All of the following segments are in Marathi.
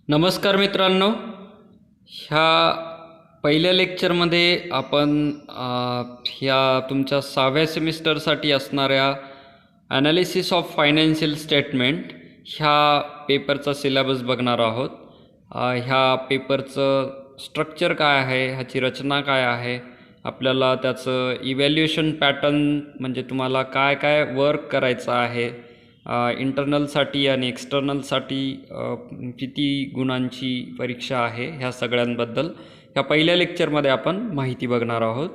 नमस्कार मित्रांनो. ह्या पहिल्या लेक्चरमध्ये आपण ह्या तुमच्या 6व्या सेमिस्टरसाठी असणाऱ्या ॲनालिसिस ऑफ फायनान्शियल स्टेटमेंट ह्या पेपरचा सिलेबस बघणार आहोत. ह्या पेपरचं स्ट्रक्चर काय आहे, ह्याची रचना काय आहे, आपल्याला त्याचं इव्हॅल्युएशन पॅटर्न म्हणजे तुम्हाला काय काय वर्क करायचं आहे, इंटरनलसाठी आणि एक्सटर्नलसाठी किती गुणांची परीक्षा आहे, ह्या सगळ्यांबद्दल ह्या पहिल्या लेक्चरमध्ये आपण माहिती बघणार आहोत.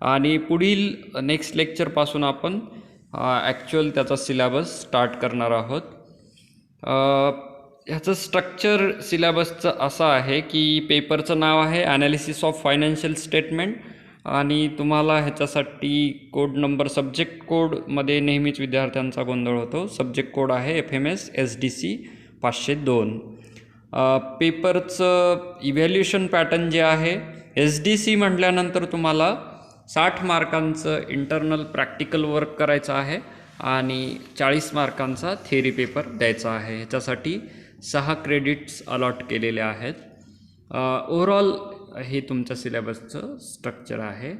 आणि पुढील नेक्स्ट लेक्चरपासून आपण ॲक्च्युअल त्याचा सिलेबस स्टार्ट करणार आहोत. ह्याचं स्ट्रक्चर सिलेबसचं असं आहे की पेपरचं नाव आहे ॲनालिसिस ऑफ फायनान्शियल स्टेटमेंट आणि तुम्हाला ह्याच्यासाठी कोड नंबर सब्जेक्ट कोडमध्ये नेहमीच विद्यार्थ्यांचा गोंधळ होतो. सब्जेक्ट कोड आहे FMS SDC 502. पेपरचं इव्हॅल्युएशन पॅटर्न जे आहे, SDC म्हटल्यानंतर तुम्हाला 60 मार्कांचं इंटरनल प्रॅक्टिकल वर्क करायचं आहे आणि 40 मार्कांचा थेअरी पेपर द्यायचा आहे. ह्याच्यासाठी 6 क्रेडिट्स अलॉट केलेले आहेत. ओव्हरऑल हे तुमच्या सिलेबसचं स्ट्रक्चर आहे.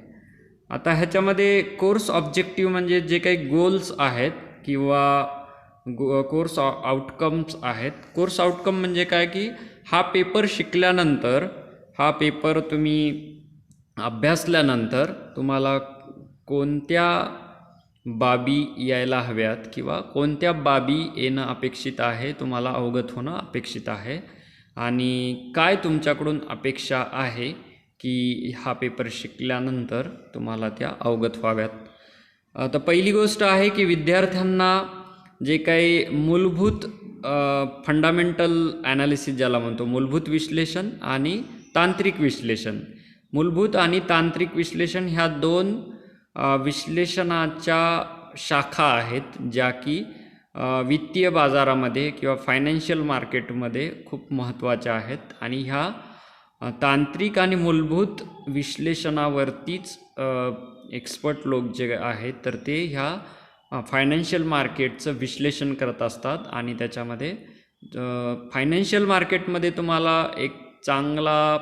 आता ह्याच्यामध्ये कोर्स ऑब्जेक्टिव्ह म्हणजे जे काही गोल्स आहेत किंवा कोर्स आउटकम्स आहेत. कोर्स आउटकम म्हणजे काय की हा पेपर शिकल्यानंतर, हा पेपर तुम्ही अभ्यासल्यानंतर तुम्हाला कोणत्या बाबी यायला हव्यात किंवा कोणत्या बाबी येणं अपेक्षित आहे, तुम्हाला अवगत होणं अपेक्षित आहे आणि काय तुमच्याकडून अपेक्षा आहे की हा पेपर शिकल्यानंतर तुम्हाला त्या अवगत व्हाव्यात. तर पहिली गोष्ट आहे की विद्यार्थ्यांना जे काही मूलभूत फंडामेंटल ॲनालिसिस ज्याला म्हणतो, मूलभूत विश्लेषण आणि तांत्रिक विश्लेषण. मूलभूत आणि तांत्रिक विश्लेषण ह्या 2 विश्लेषणाच्या शाखा आहेत ज्या की वित्तीय बाजारामध्ये किंवा फायनान्शियल मार्केटमध्ये खूप महत्त्वाच्या आहेत आणि ह्या तांत्रिक आणि मूलभूत विश्लेषणावरतीच एक्सपर्ट लोक जे आहेत तर ते ह्या फायनान्शियल मार्केटचं विश्लेषण करत असतात आणि त्याच्यामध्ये फायनान्शियल मार्केटमध्ये तुम्हाला एक चांगला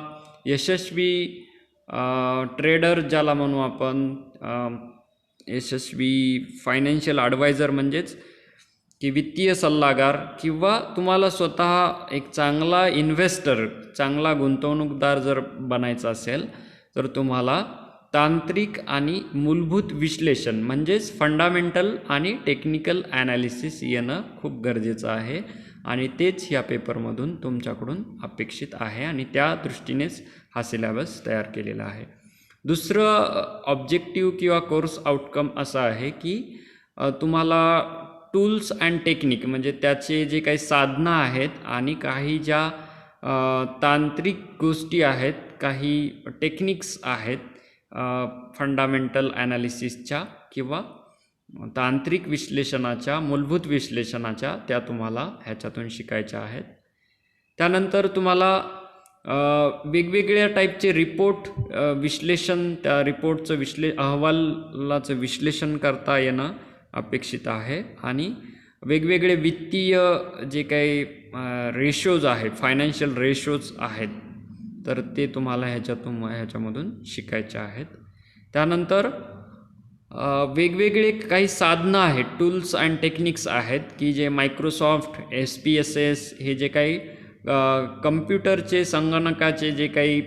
यशस्वी ट्रेडर ज्याला म्हणू आपण, यशस्वी फायनान्शियल ॲडवायझर म्हणजेच की वित्तीय सल्लागार, किंवा तुम्हाला स्वतः एक चांगला इन्व्हेस्टर, चांगला गुंतवणूकदार जर बनायचं असेल तर तुम्हाला तांत्रिक आणि मूलभूत विश्लेषण म्हणजेच फंडामेंटल आणि टेक्निकल ॲनालिसिस येणं खूप गरजेचं आहे आणि तेच ह्या पेपरमधून तुमच्याकडून अपेक्षित आहे आणि त्या दृष्टीनेच हा सिलेबस तयार केलेला आहे. दुसरं ऑब्जेक्टिव्ह किंवा कोर्स आउटकम असं आहे की तुम्हाला टूल्स अँड टेक्निक म्हणजे त्याचे जे काही साधनं आहेत आणि काही ज्या तांत्रिक गोष्टी आहेत, काही टेक्निक्स आहेत फंडामेंटल ॲनालिसिसच्या किंवा तांत्रिक विश्लेषणाच्या, मूलभूत विश्लेषणाच्या, त्या तुम्हाला ह्याच्यातून शिकायच्या आहेत. त्यानंतर तुम्हाला वेगवेगळ्या टाईपचे रिपोर्ट विश्लेषण, त्या रिपोर्टचं अहवालाचं विश्लेषण करता येणं अपेक्षित आहे आणि वेगवेगळे वित्तीय जे काही रेशोज आहेत, फायनान्शियल रेशोज आहेत तर ते तुम्हाला ह्याच्यामधून शिकायचे आहेत. त्यानंतर वेगवेगळे काही साधनं आहेत, टूल्स अँड टेक्निक्स आहेत की जे मायक्रोसॉफ्ट, SPSS हे जे काही कम्प्युटरचे, संगणकाचे जे काही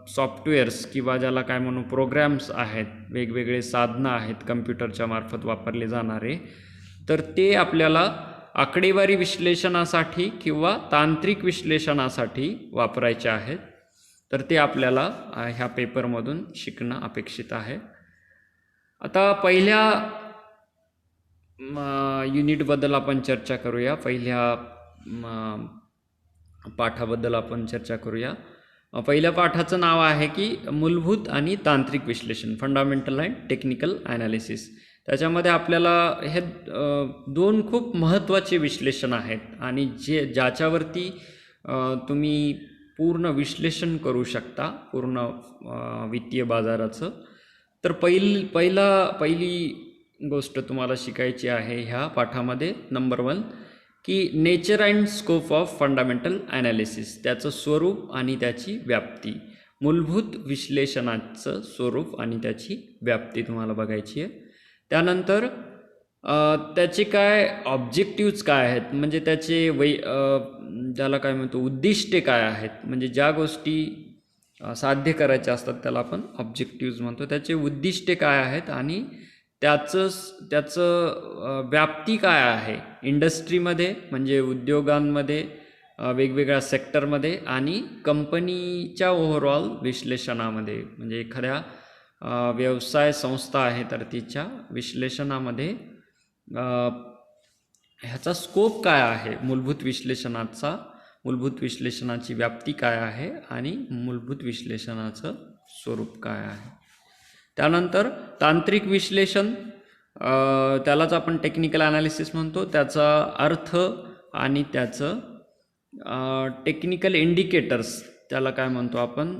सॉफ्टवेअर्स किंवा ज्याला काय म्हणू प्रोग्रॅम्स आहेत, वेगवेगळे साधनं आहेत कम्प्युटरच्या मार्फत वापरले जाणारे, तर ते आपल्याला आकडेवारी विश्लेषणासाठी किंवा तांत्रिक विश्लेषणासाठी वापरायचे आहेत. तर ते आपल्याला ह्या पेपरमधून शिकणं अपेक्षित आहे. आता पहिल्या युनिटबद्दल आपण चर्चा करूया, पहिल्या पाठाबद्दल आपण चर्चा करूया. पहिल्या पाठाचं नाव आहे की मूलभूत आणि तांत्रिक विश्लेषण, फंडामेंटल अँड टेक्निकल ॲनालिसिस. त्याच्यामध्ये आपल्याला हे 2 खूप महत्त्वाचे विश्लेषण आहेत आणि ज्याच्यावरती तुम्ही पूर्ण विश्लेषण करू शकता पूर्ण वित्तीय बाजाराचं. तर पहिली गोष्ट तुम्हाला शिकायची आहे ह्या पाठामध्ये, नंबर 1 की nature and scope of fundamental analysis, त्याचं स्वरूप आणि त्याची व्याप्ती. मूलभूत विश्लेषणाचं स्वरूप आणि त्याची व्याप्ती तुम्हाला बघायची आहे. त्यानंतर त्याचे काय ऑब्जेक्टिव्ज काय आहेत, म्हणजे त्याचे ज्याला काय म्हणतो उद्दिष्टे काय आहेत, म्हणजे ज्या गोष्टी साध्य करायच्या असतात त्याला आपण ऑब्जेक्टिव्ज म्हणतो. त्याचे उद्दिष्टे काय आहेत आणि त्याचं व्याप्ती काय आहे इंडस्ट्रीमध्ये, म्हणजे उद्योगांमध्ये, वेगवेगळ्या सेक्टरमध्ये आणि कंपनीच्या ओव्हरऑल विश्लेषणामध्ये, म्हणजे एखाद्या व्यवसाय संस्था आहे तर तिच्या विश्लेषणामध्ये ह्याचा स्कोप काय आहे, मूलभूत विश्लेषणाची व्याप्ती काय आहे आणि मूलभूत विश्लेषणाचं स्वरूप काय आहे. त्यानंतर तांत्रिक विश्लेषण, त्यालाच आपण टेक्निकल ॲनालिसिस म्हणतो. त्याचा अर्थ आणि त्याचं टेक्निकल इंडिकेटर्स त्याला काय म्हणतो आपण,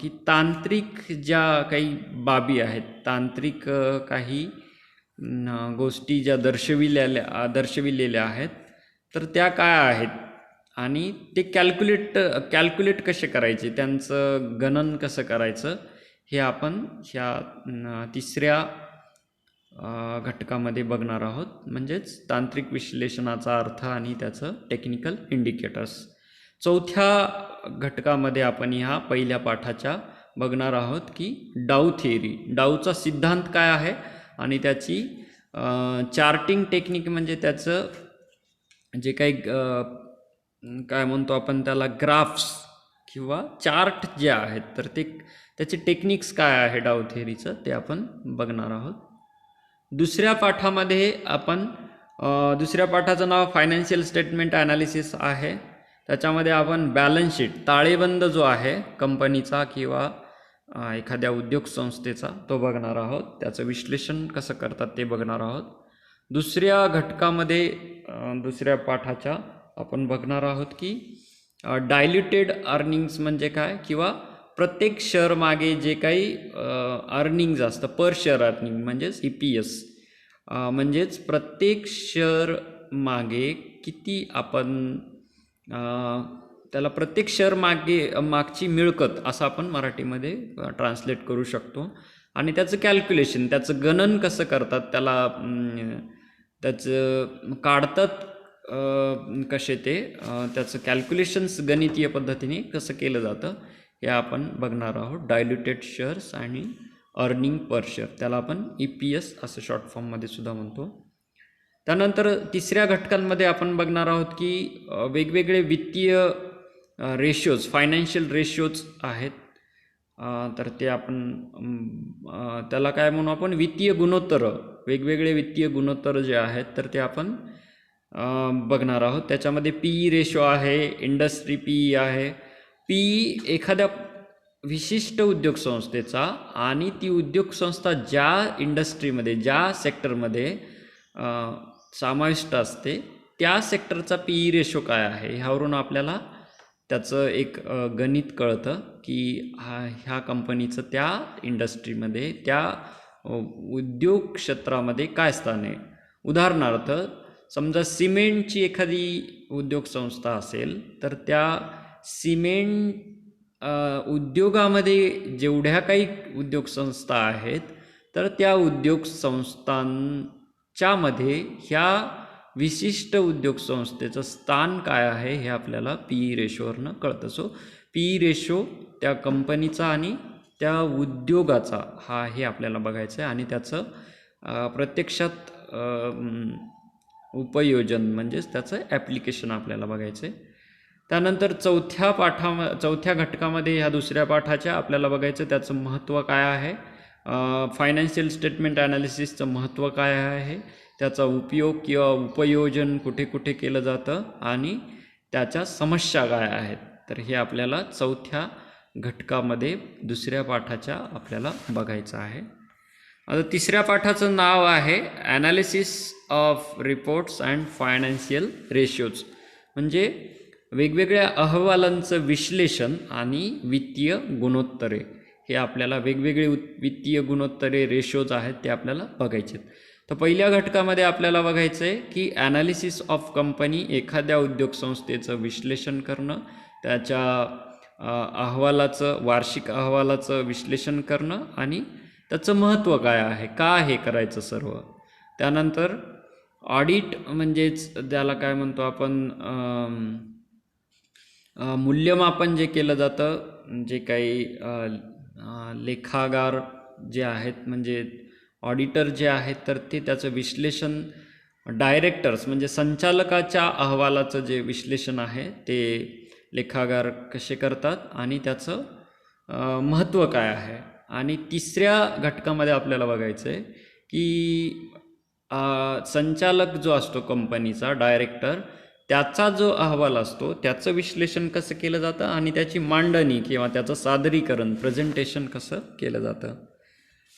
की तांत्रिक ज्या काही बाबी आहेत, तांत्रिक काही गोष्टी ज्या दर्शविलेल्या आहेत तर त्या काय आहेत आणि ते कॅल्क्युलेट कसे करायचे, त्यांचं गणन कसं करायचं, हे आपण ह्या तिसऱ्या घटकामध्ये बघणार आहोत. म्हणजेच तांत्रिक विश्लेषणाचा अर्थ आणि त्याचं टेक्निकल इंडिकेटर्स. चौथ्या घटकामध्ये आपण ह्या पहिल्या पाठाच्या बघणार आहोत की डाऊ थिअरी, डाऊचा सिद्धांत काय आहे आणि त्याची चार्टिंग टेक्निक, म्हणजे त्याचं जे काही काय म्हणतो आपण त्याला ग्राफ्स किंवा चार्ट जे आहेत तर त्याचे टेक्निक्स काय आहे डाऊ थिअरीचं ते आपण बघणार आहोत. दुसऱ्या पाठामध्ये आपण दुसऱ्या पाठाचं नाव फायनान्शियल स्टेटमेंट ॲनालिसिस आहे. त्याच्यामध्ये आपण बॅलन्स शीट, ताळेबंद जो आहे कंपनीचा किंवा एखाद्या उद्योग संस्थेचा तो बघणार आहोत. त्याचं विश्लेषण कसं करतात ते बघणार आहोत. दुसऱ्या घटकामध्ये दुसऱ्या पाठाच्या आपण बघणार आहोत की डायल्युटेड अर्निंग्स म्हणजे काय, किंवा प्रत्येक शेअर मागे जे काही अर्निंग्ज असतं, पर शेअर अर्निंग म्हणजेच EPS, म्हणजेच प्रत्येक शेअर मागे किती आपण त्याला प्रत्येक शेअर मागची मिळकत असं आपण मराठीमध्ये ट्रान्सलेट करू शकतो. आणि त्याचं कॅल्क्युलेशन, त्याचं गणन कसं करतात, त्याचं काढतात कसे ते, त्याचं कॅल्क्युलेशन्स गणितीय पद्धतीने कसं केलं जातं हे आपण बघणार आहोत. डायल्युटेड शेअर्स आणि अर्निंग पर शेअर, त्याला आपण EPS असं शॉर्ट फॉर्ममध्ये सुद्धा म्हणतो. त्यानंतर तिसऱ्या घटकांमध्ये आपण बघणार आहोत की वेगवेगळे वित्तीय रेशोज, फायनान्शियल रेशोज आहेत, तर ते आपण त्याला काय म्हणू आपण वित्तीय गुणोत्तर, वेगवेगळे वित्तीय गुणोत्तर जे आहेत तर ते आपण बघणार आहोत. त्याच्यामध्ये PE रेशो आहे, इंडस्ट्री PE आहे. PE एखाद्या विशिष्ट उद्योग संस्थेचा आणि ती उद्योग संस्था ज्या इंडस्ट्रीमध्ये, ज्या सेक्टरमध्ये समाविष्ट असते त्या सेक्टरचा PE रेशो काय आहे ह्यावरून आपल्याला त्याचं एक गणित कळतं की ह्या कंपनीचं त्या इंडस्ट्रीमध्ये, त्या उद्योग क्षेत्रामध्ये काय स्थान आहे. उदाहरणार्थ समजा सिमेंटची एखादी उद्योग संस्था असेल तर त्या सिमेंट उद्योगामध्ये जेवढ्या काही उद्योग संस्था आहेत तर त्या उद्योग संस्थांच्यामध्ये ह्या विशिष्ट उद्योग संस्थेचं स्थान काय आहे हे आपल्याला PE रेशोवरनं कळतं. सो PE रेशो त्या कंपनीचा आणि त्या उद्योगाचा हे आपल्याला बघायचं आहे आणि त्याचं प्रत्यक्षात उपयोजन म्हणजेच त्याचं ॲप्लिकेशन आपल्याला बघायचं आहे. त्यानंतर चौथ्या घटकामध्ये ह्या दुसऱ्या पाठाच्या आपल्याला बघायचं त्याचं महत्त्व काय आहे, फायनान्शियल स्टेटमेंट ॲनालिसिसचं महत्त्व काय आहे, त्याचा उपयोग किंवा उपयोजन कुठे कुठे केलं जातं आणि त्याच्या समस्या काय आहेत. तर हे आपल्याला चौथ्या घटकामध्ये दुसऱ्या पाठाच्या आपल्याला बघायचं आहे. आता तिसऱ्या पाठाचं नाव आहे analysis of reports and financial ratios, म्हणजे वेगवेगळ्या अहवालांचं विश्लेषण आणि वित्तीय गुणोत्तरे. हे आपल्याला वेगवेगळे वित्तीय गुणोत्तरे रेशोज आहेत ते आपल्याला बघायचे आहेत. तर पहिल्या घटकामध्ये आपल्याला बघायचं आहे की ॲनालिसिस ऑफ कंपनी, एखाद्या उद्योग संस्थेचं विश्लेषण करणं, त्याच्या अहवालाचं, वार्षिक अहवालाचं विश्लेषण करणं आणि त्याचं महत्त्व काय आहे, का हे करायचं सर्व. त्यानंतर ऑडिट म्हणजेच त्याला काय म्हणतो आपण, मूल्यमापन जे केलं जातं, जे काही लेखागार जे आहेत म्हणजे ऑडिटर जे आहेत, तर ते त्याचं विश्लेषण, डायरेक्टर्स म्हणजे संचालकाच्या अहवालाचं जे विश्लेषण आहे ते लेखागार कसे करतात आणि त्याचं महत्त्व काय आहे. आणि तिसऱ्या घटकामध्ये आपल्याला बघायचं आहे की संचालक जो असतो कंपनीचा, डायरेक्टर, त्याचा जो अहवाल असतो त्याचं विश्लेषण कसं केलं जातं आणि त्याची मांडणी किंवा त्याचं सादरीकरण, प्रेझेंटेशन कसं केलं जातं.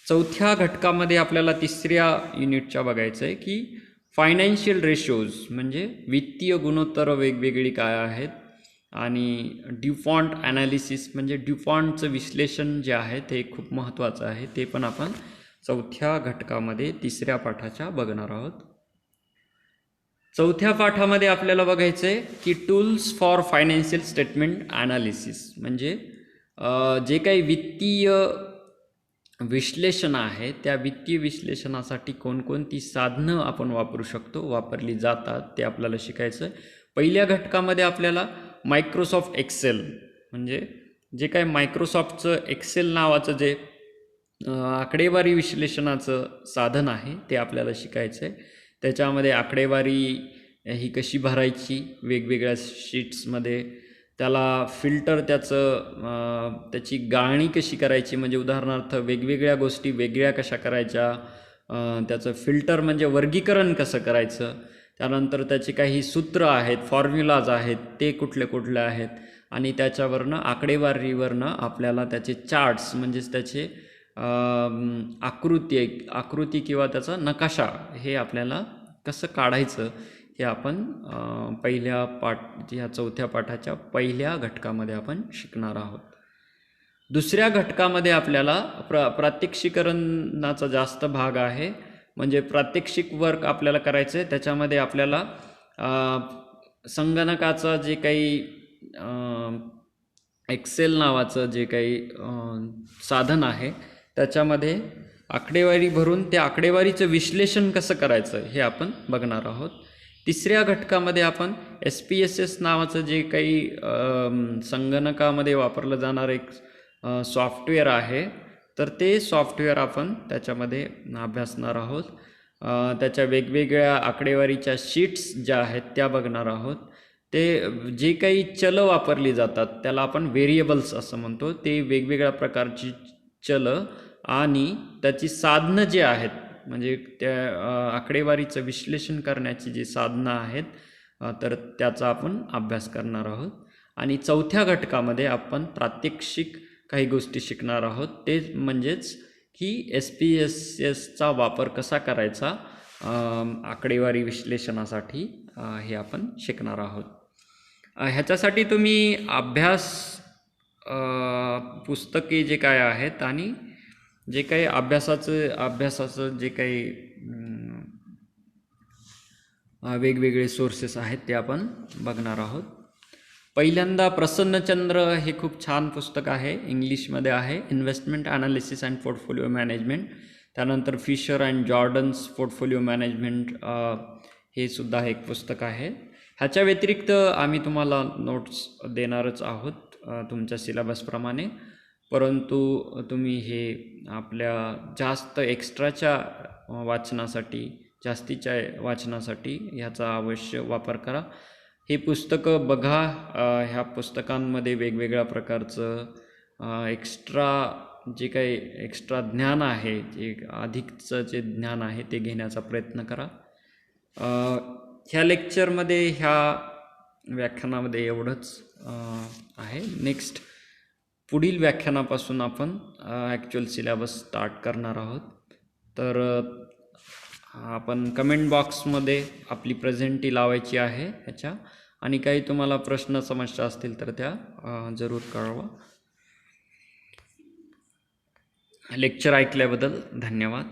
चौथ्या घटकामध्ये आपल्याला तिसऱ्या युनिटच्या बघायचं आहे की फायनान्शियल रेशोज म्हणजे वित्तीय गुणोत्तर वेगवेगळी काय आहेत, आणि ड्युपॉन्ट ॲनालिसिस म्हणजे ड्युपॉन्टचं विश्लेषण जे आहे ते खूप महत्त्वाचं आहे, ते पण आपण चौथ्या घटकामध्ये तिसऱ्या पाठाच्या बघणार आहोत. चौथ्या पाठामध्ये आपल्याला बघायचं आहे की tools for financial statement analysis म्हणजे जे काही वित्तीय विश्लेषण आहे त्या वित्तीय विश्लेषणासाठी कोणकोणती साधनं आपण वापरू शकतो, वापरली जातात, ते आपल्याला शिकायचं आहे. पहिल्या घटकामध्ये आपल्याला मायक्रोसॉफ्ट एक्सेल म्हणजे जे काय मायक्रोसॉफ्टचं एक्सेल नावाचं जे आकडेवारी विश्लेषणाचं साधन आहे ते आपल्याला शिकायचं आहे. त्याच्यामध्ये आकडेवारी ही कशी भरायची वेगवेगळ्या शीट्समध्ये, त्याला फिल्टर त्याची गाळणी कशी करायची, म्हणजे उदाहरणार्थ वेगवेगळ्या गोष्टी वेगळ्या कशा करायच्या, त्याचं फिल्टर म्हणजे वर्गीकरण कसं करायचं. त्यानंतर त्याचे काही सूत्र आहेत, फॉर्म्युलाज आहेत, ते कुठले कुठले आहेत, आणि त्याच्यावरनं आकडेवारीवरनं आपल्याला त्याचे चार्ट्स म्हणजेच त्याचे आकृती किंवा त्याचा नकाशा हे आपल्याला कसं काढायचं हे आपण ह्या चौथ्या पाठाच्या पहिल्या घटकामध्ये आपण शिकणार आहोत. दुसऱ्या घटकामध्ये आपल्याला प्रात्यक्षिकरणाचा जास्त भाग आहे, म्हणजे प्रात्यक्षिक वर्क आपल्याला करायचं आहे. त्याच्यामध्ये आपल्याला संगणकाचं जे काही एक्सेल नावाचं जे काही साधन आहे त्याच्यामध्ये आकडेवारी भरून त्या आकडेवारीचं विश्लेषण कसं करायचं हे आपण बघणार आहोत. तिसऱ्या घटकामध्ये आपण SPSS नावाचं जे काही संगणकामध्ये वापरलं जाणार एक सॉफ्टवेअर आहे, तर ते सॉफ्टवेअर आपण त्याच्यामध्ये अभ्यासणार आहोत. त्याच्या वेगवेगळ्या आकडेवारीच्या शीट्स ज्या आहेत त्या बघणार आहोत. ते जे काही चल वापरली जातात त्याला आपण व्हेरिएबल्स असं म्हणतो, ते वेगवेगळ्या प्रकारची चलं आणि त्याची साधनं जे आहेत म्हणजे त्या आकडेवारीचं विश्लेषण करण्याची जी साधनं आहेत, तर त्याचा आपण अभ्यास करणार आहोत. आणि चौथ्या घटकामध्ये आपण प्रात्यक्षिक काही गोष्टी शिकणार आहोत, ते म्हणजेच की SPSSचा वापर कसा करायचा आकडेवारी विश्लेषणासाठी हे आपण शिकणार आहोत. ह्याच्यासाठी तुम्ही पुस्तके जे काय आहेत आणि जे काही अभ्यासाचं जे काही वेगवेगळे सोर्सेस आहेत ते आपण बघणार आहोत. पहिल्यांदा प्रसन्नचंद्र हे खूप छान पुस्तक आहे, इंग्लिशमध्ये आहे, investment analysis and portfolio management. त्यानंतर Fisher and Jordan's portfolio management हे सुद्धा एक पुस्तक आहे. ह्याच्या व्यतिरिक्त आम्ही तुम्हाला नोट्स देणारच आहोत तुमच्या सिलेबसप्रमाणे, परंतु तुम्ही हे आपल्या जास्त एक्स्ट्राच्या वाचनासाठी, जास्तीच्या वाचनासाठी ह्याचा अवश्य वापर करा. हे पुस्तकं बघा. ह्या पुस्तकांमध्ये वेगवेगळ्या प्रकारचं जे काही एक्स्ट्रा ज्ञान आहे, जे अधिकचं जे ज्ञान आहे ते घेण्याचा प्रयत्न करा. ह्या लेक्चरमध्ये, ह्या व्याख्यानामध्ये एवढंच आहे. नेक्स्ट पुढील व्याख्यानापासून आपण ॲक्च्युअल सिलेबस स्टार्ट करणार आहोत. तर आपण कमेंट बॉक्समध्ये आपली प्रेझेंटी लावायची आहे ह्याच्या, आणि काही तुम्हाला प्रश्न समस्या असतील तर त्या जरूर कळवा. लेक्चर ऐकल्याबद्दल धन्यवाद.